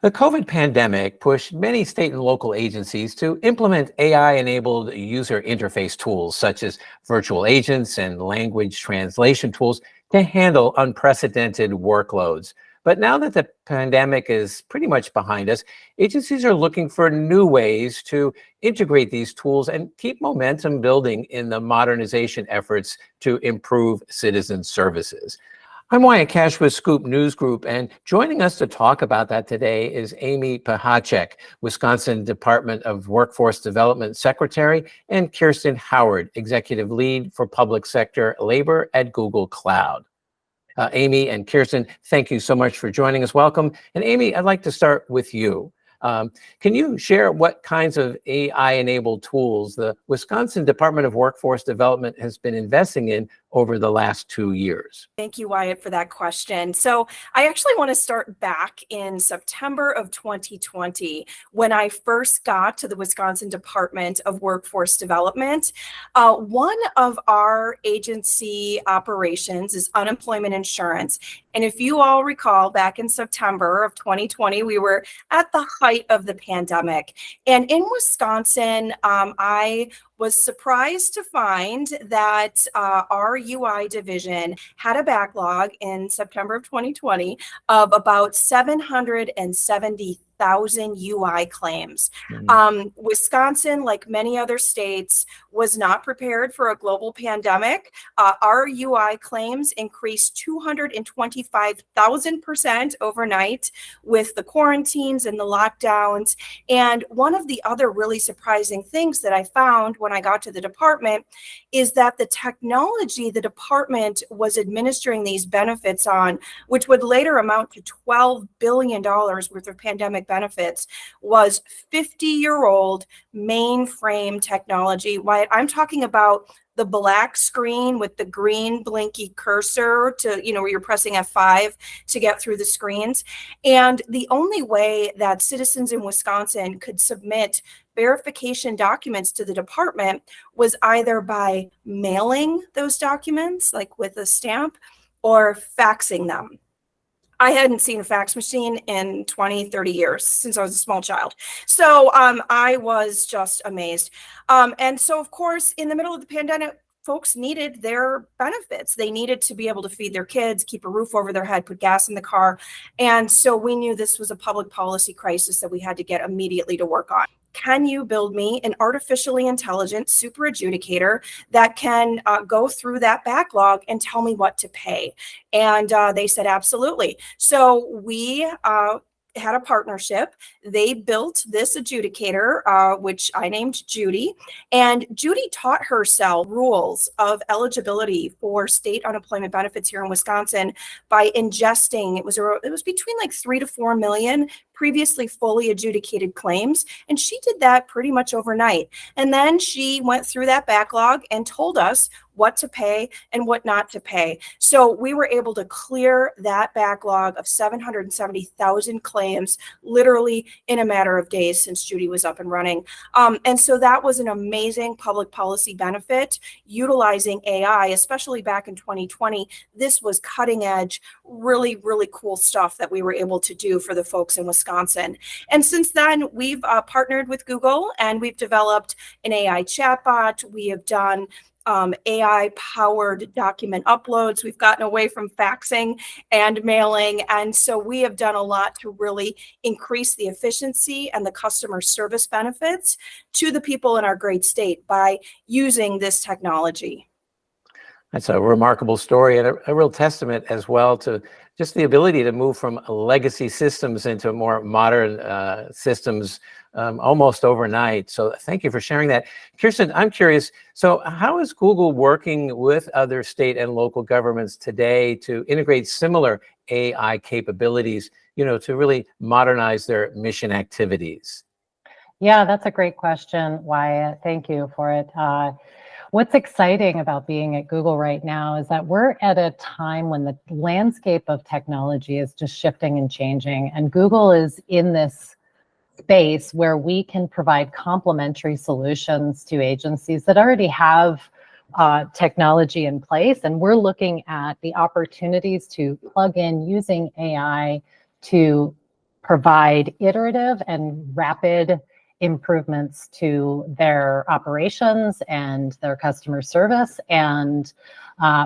The COVID pandemic pushed many state and local agencies to implement AI-enabled user interface tools such as virtual agents and language translation tools to handle unprecedented workloads. But now that the pandemic is pretty much behind us, agencies are looking for new ways to integrate these tools and keep momentum building in the modernization efforts to improve citizen services. I'm Wyatt Cash with Scoop News Group, and joining us to talk about that today is Amy Pechaceck, Wisconsin Department of Workforce Development Secretary, and Kierston Howard, Executive Lead for Public Sector Labor at Google Cloud. Amy and Kierston, thank you so much for joining us. Welcome. And Amy, I'd like to start with you. Can you share what kinds of AI-enabled tools the Wisconsin Department of Workforce Development has been investing in over the last 2 years? Thank you, Wyatt, for that question. So I actually want to start back in September of 2020, when I first got to the Wisconsin Department of Workforce Development. One of our agency operations is unemployment insurance. And if you all recall, back in September of 2020, we were at the height of the pandemic. And in Wisconsin, I was surprised to find that our UI division had a backlog in September of 2020 of about 770,000 UI claims. Wisconsin, like many other states, was not prepared for a global pandemic. Our UI claims increased 225,000% overnight with the quarantines and the lockdowns. And one of the other really surprising things that I found when I got to the department is that the technology the department was administering these benefits on, which would later amount to $12 billion worth of pandemic benefits, was 50-year-old mainframe technology. Why I'm talking about the black screen with the green blinky cursor to, where you're pressing F5 to get through the screens. And the only way that citizens in Wisconsin could submit verification documents to the department was either by mailing those documents, like with a stamp, or faxing them. I hadn't seen a fax machine in 20, 30 years since I was a small child. So I was just amazed. And so, of course, in the middle of the pandemic, folks needed their benefits. They needed to be able to feed their kids, keep a roof over their head, put gas in the car. And so we knew this was a public policy crisis that we had to get immediately to work on. Can you build me an artificially intelligent super adjudicator that can go through that backlog and tell me what to pay? And they said, absolutely. So we had a partnership. They built this adjudicator, which I named Judy. And Judy taught herself rules of eligibility for state unemployment benefits here in Wisconsin by ingesting, it was between like 3 to 4 million previously fully adjudicated claims. And she did that pretty much overnight. And then she went through that backlog and told us what to pay and what not to pay. So we were able to clear that backlog of 770,000 claims literally in a matter of days since Judy was up and running. And so that was an amazing public policy benefit utilizing AI, especially back in 2020. This was cutting edge, really, really cool stuff that we were able to do for the folks in Wisconsin. And since then, we've partnered with Google and we've developed an AI chatbot. We have done AI-powered document uploads. We've gotten away from faxing and mailing. And so we have done a lot to really increase the efficiency and the customer service benefits to the people in our great state by using this technology. That's a remarkable story and a real testament as well to just the ability to move from legacy systems into more modern systems almost overnight. So thank you for sharing that. Kierston, I'm curious, so how is Google working with other state and local governments today to integrate similar AI capabilities, to really modernize their mission activities? Yeah, that's a great question, Wyatt. Thank you for it. What's exciting about being at Google right now is that we're at a time when the landscape of technology is just shifting and changing. And Google is in this space where we can provide complementary solutions to agencies that already have technology in place. And we're looking at the opportunities to plug in using AI to provide iterative and rapid improvements to their operations and their customer service, and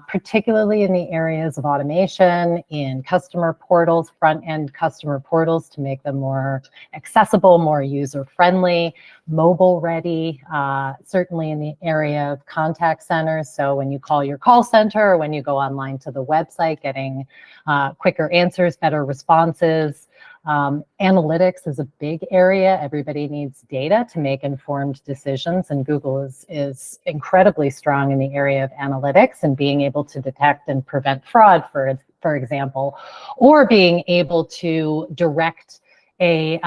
particularly in the areas of automation, in customer portals, front-end customer portals, to make them more accessible, more user-friendly, mobile-ready, certainly in the area of contact centers. So when you call your call center, or when you go online to the website, getting quicker answers, better responses. Analytics is a big area. Everybody needs data to make informed decisions, and Google is incredibly strong in the area of analytics and being able to detect and prevent fraud, for example, or being able to direct an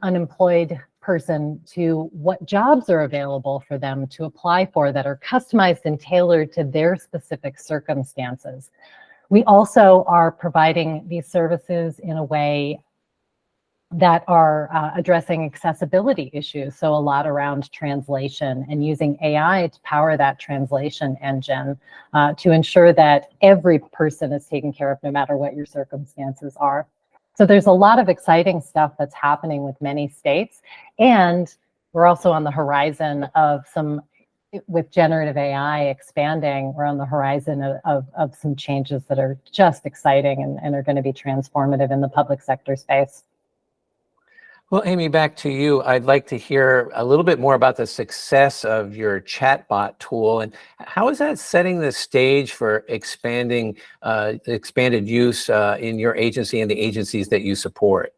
unemployed person to what jobs are available for them to apply for that are customized and tailored to their specific circumstances. We also are providing these services in a way that are addressing accessibility issues. So a lot around translation and using AI to power that translation engine to ensure that every person is taken care of no matter what your circumstances are. So there's a lot of exciting stuff that's happening with many states. And we're also on the horizon of with generative AI expanding, we're on the horizon of some changes that are just exciting and are going to be transformative in the public sector space. Well, Amy, back to you. I'd like to hear a little bit more about the success of your chatbot tool, and how is that setting the stage for expanded use in your agency and the agencies that you support?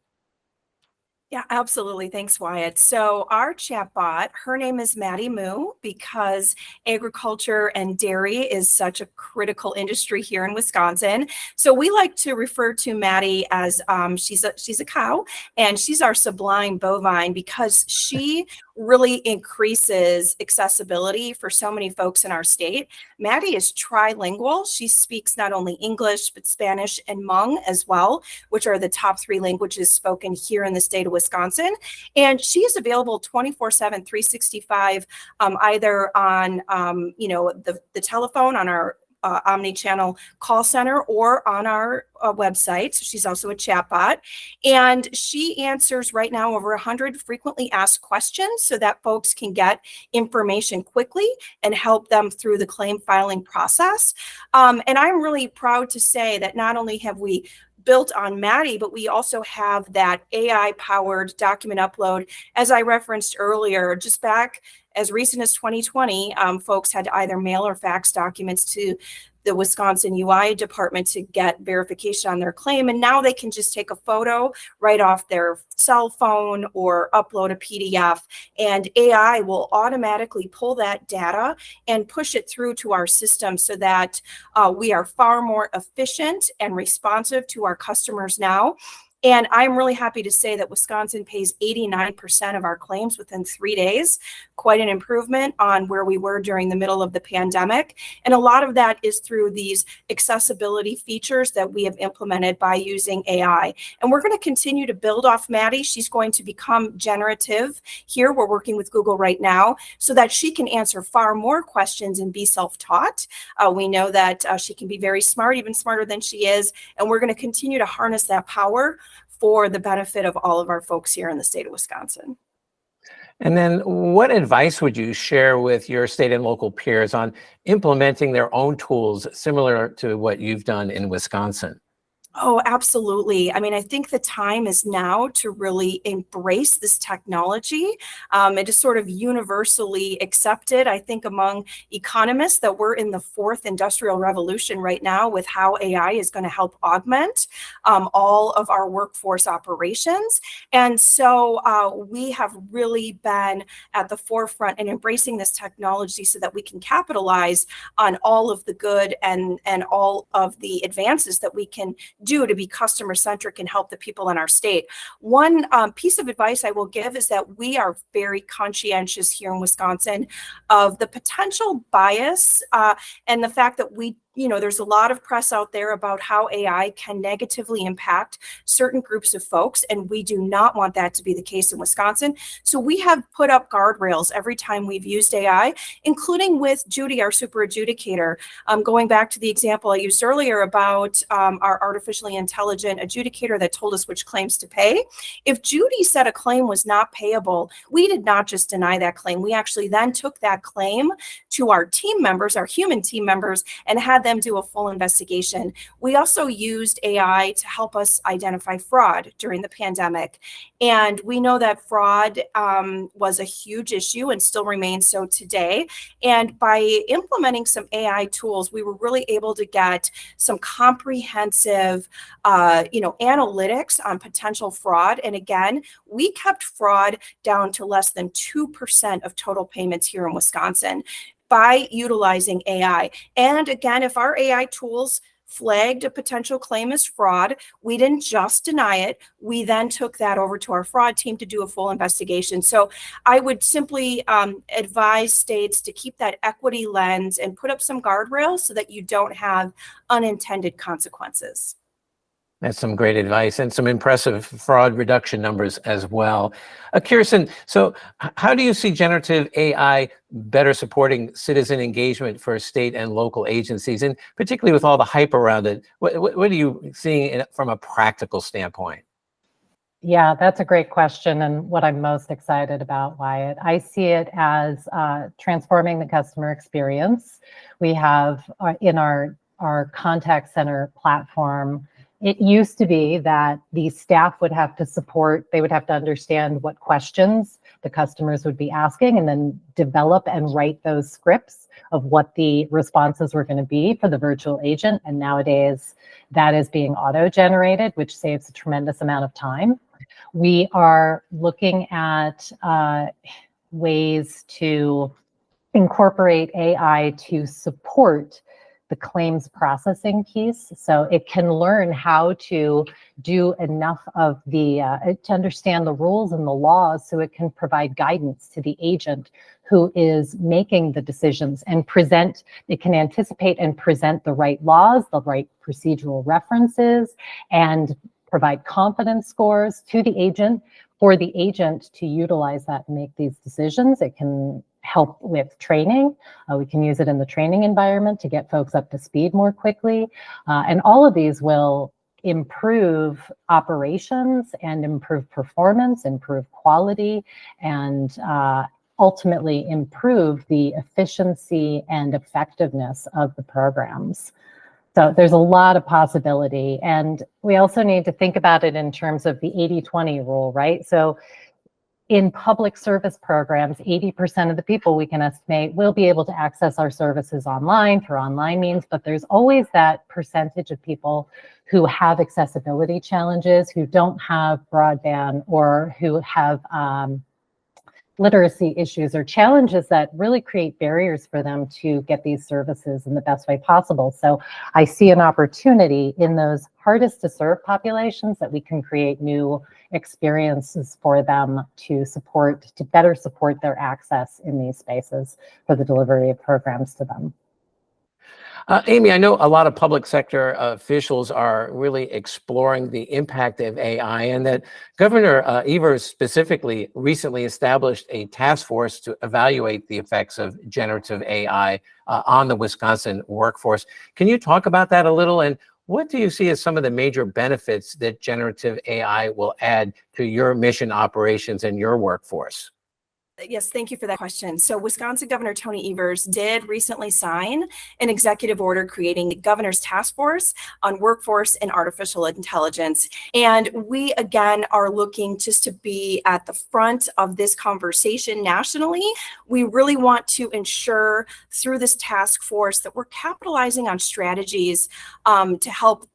Yeah, absolutely. Thanks, Wyatt. So our chatbot, her name is Maddie Moo, because agriculture and dairy is such a critical industry here in Wisconsin. So we like to refer to Maddie as she's a cow, and she's our sublime bovine, because she really increases accessibility for so many folks in our state. Maddie is trilingual. She speaks not only English, but Spanish and Hmong as well, which are the top 3 languages spoken here in the state of Wisconsin. And she is available 24/7, 365, either on the telephone, on our omni-channel call center, or on our website. So she's also a chatbot, and she answers right now over 100 frequently asked questions so that folks can get information quickly and help them through the claim filing process. And I'm really proud to say that not only have we built on Maddie, but we also have that AI-powered document upload. As I referenced earlier, just back as recent as 2020, folks had to either mail or fax documents to the Wisconsin UI department to get verification on their claim. And now they can just take a photo right off their cell phone or upload a PDF, and AI will automatically pull that data and push it through to our system, so that we are far more efficient and responsive to our customers now. And I'm really happy to say that Wisconsin pays 89% of our claims within 3 days, quite an improvement on where we were during the middle of the pandemic. And a lot of that is through these accessibility features that we have implemented by using AI. And we're going to continue to build off Maddie. She's going to become generative here. We're working with Google right now so that she can answer far more questions and be self-taught. We know that she can be very smart, even smarter than she is. And we're going to continue to harness that power for the benefit of all of our folks here in the state of Wisconsin. And then what advice would you share with your state and local peers on implementing their own tools similar to what you've done in Wisconsin? Oh, absolutely. I mean, I think the time is now to really embrace this technology. It is sort of universally accepted, I think, among economists, that we're in the 4th industrial revolution right now with how AI is going to help augment all of our workforce operations. And so we have really been at the forefront in embracing this technology so that we can capitalize on all of the good and all of the advances that we can do to be customer centric and help the people in our state. One piece of advice I will give is that we are very conscientious here in Wisconsin of the potential bias and the fact that we there's a lot of press out there about how AI can negatively impact certain groups of folks, and we do not want that to be the case in Wisconsin. So we have put up guardrails every time we've used AI, including with Judy, our super adjudicator. Going back to the example I used earlier about our artificially intelligent adjudicator that told us which claims to pay. If Judy said a claim was not payable, we did not just deny that claim. We actually then took that claim to our team members, our human team members, and had them do a full investigation. We also used AI to help us identify fraud during the pandemic. And we know that fraud was a huge issue and still remains so today. And by implementing some AI tools, we were really able to get some comprehensive, analytics on potential fraud. And again, we kept fraud down to less than 2% of total payments here in Wisconsin by utilizing AI. And again, if our AI tools flagged a potential claim as fraud, we didn't just deny it. We then took that over to our fraud team to do a full investigation. So I would simply advise states to keep that equity lens and put up some guardrails so that you don't have unintended consequences. That's some great advice and some impressive fraud reduction numbers as well. Kierston, so how do you see generative AI better supporting citizen engagement for state and local agencies, and particularly with all the hype around it? What are you seeing from a practical standpoint? Yeah, that's a great question, and what I'm most excited about, Wyatt. I see it as transforming the customer experience. We have in our contact center platform, it used to be that the staff would have to they would have to understand what questions the customers would be asking and then develop and write those scripts of what the responses were going to be for the virtual agent. And nowadays that is being auto-generated, which saves a tremendous amount of time. We are looking at ways to incorporate AI to support the claims processing piece. So it can learn how to do enough of to understand the rules and the laws so it can provide guidance to the agent who is making the decisions and it can anticipate and present the right laws, the right procedural references, and provide confidence scores to the agent for the agent to utilize that and make these decisions. It can help with training. We can use it in the training environment to get folks up to speed more quickly. And all of these will improve operations and improve performance, improve quality, and ultimately improve the efficiency and effectiveness of the programs. So there's a lot of possibility. And we also need to think about it in terms of the 80-20 rule, right? So in public service programs, 80% of the people we can estimate will be able to access our services online through online means, but there's always that percentage of people who have accessibility challenges, who don't have broadband, or who have literacy issues or challenges that really create barriers for them to get these services in the best way possible. So I see an opportunity in those hardest to serve populations that we can create new experiences for them to better support their access in these spaces for the delivery of programs to them. Amy, I know a lot of public sector officials are really exploring the impact of AI, and that Governor Evers specifically recently established a task force to evaluate the effects of generative AI on the Wisconsin workforce. Can you talk about that a little? And what do you see as some of the major benefits that generative AI will add to your mission operations and your workforce? Yes, thank you for that question. So Wisconsin Governor Tony Evers did recently sign an executive order creating the Governor's Task Force on Workforce and Artificial Intelligence. And we, again, are looking just to be at the front of this conversation nationally. We really want to ensure through this task force that we're capitalizing on strategies to help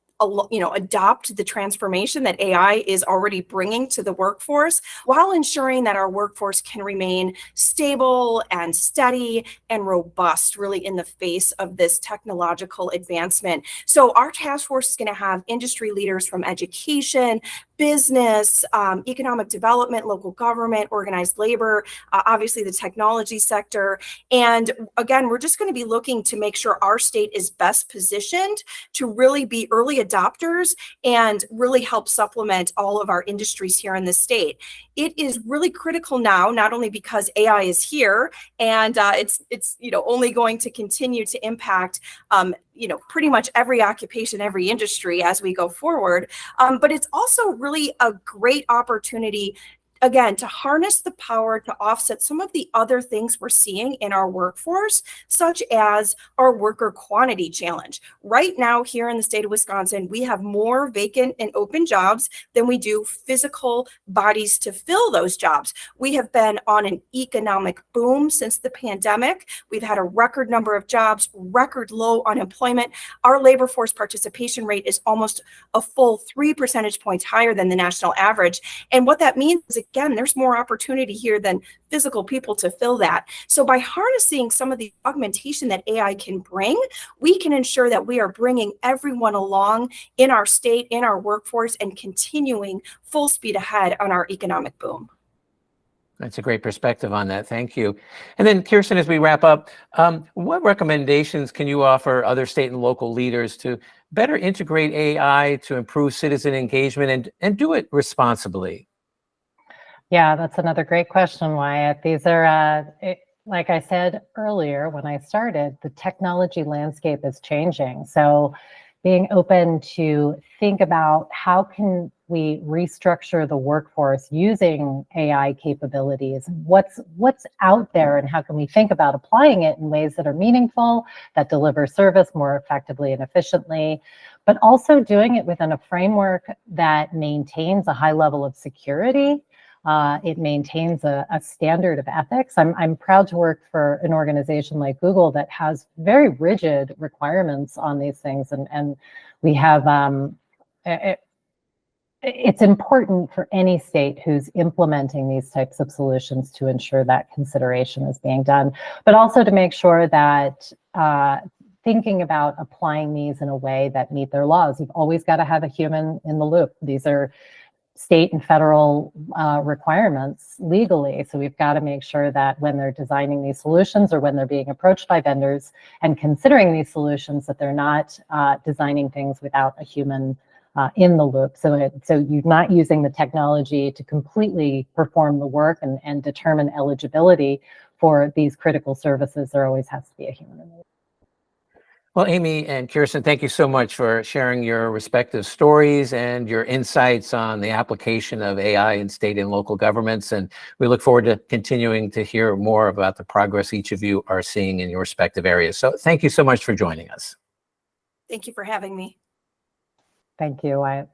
adopt the transformation that AI is already bringing to the workforce, while ensuring that our workforce can remain stable and steady and robust, really in the face of this technological advancement. So our task force is going to have industry leaders from education, business, economic development, local government, organized labor, obviously the technology sector. And again, we're just going to be looking to make sure our state is best positioned to really be early adopters and really help supplement all of our industries here in the state. It is really critical now, not only because AI is here and it's only going to continue to impact pretty much every occupation, every industry as we go forward, but it's also really a great opportunity, again, to harness the power to offset some of the other things we're seeing in our workforce, such as our worker quantity challenge. Right now, here in the state of Wisconsin, we have more vacant and open jobs than we do physical bodies to fill those jobs. We have been on an economic boom since the pandemic. We've had a record number of jobs, record low unemployment. Our labor force participation rate is almost a full 3 percentage points higher than the national average. And what that means is, again, there's more opportunity here than physical people to fill that. So by harnessing some of the augmentation that AI can bring, we can ensure that we are bringing everyone along in our state, in our workforce, and continuing full speed ahead on our economic boom. That's a great perspective on that. Thank you. And then, Kierston, as we wrap up, what recommendations can you offer other state and local leaders to better integrate AI to improve citizen engagement and do it responsibly? Yeah, that's another great question, Wyatt. These are, like I said earlier when I started, the technology landscape is changing. So being open to think about how can we restructure the workforce using AI capabilities, what's out there, and how can we think about applying it in ways that are meaningful, that deliver service more effectively and efficiently, but also doing it within a framework that maintains a high level of security. It maintains a standard of ethics. I'm proud to work for an organization like Google that has very rigid requirements on these things, and we have it's important for any state who's implementing these types of solutions to ensure that consideration is being done, but also to make sure that thinking about applying these in a way that meet their laws. You've always got to have a human in the loop. These are state and federal requirements legally. So we've got to make sure that when they're designing these solutions or when they're being approached by vendors and considering these solutions, that they're not designing things without a human in the loop. So you're not using the technology to completely perform the work and determine eligibility for these critical services. There always has to be a human in the loop. Well, Amy and Kierston, thank you so much for sharing your respective stories and your insights on the application of AI in state and local governments. And we look forward to continuing to hear more about the progress each of you are seeing in your respective areas. So thank you so much for joining us. Thank you for having me. Thank you, Wyatt.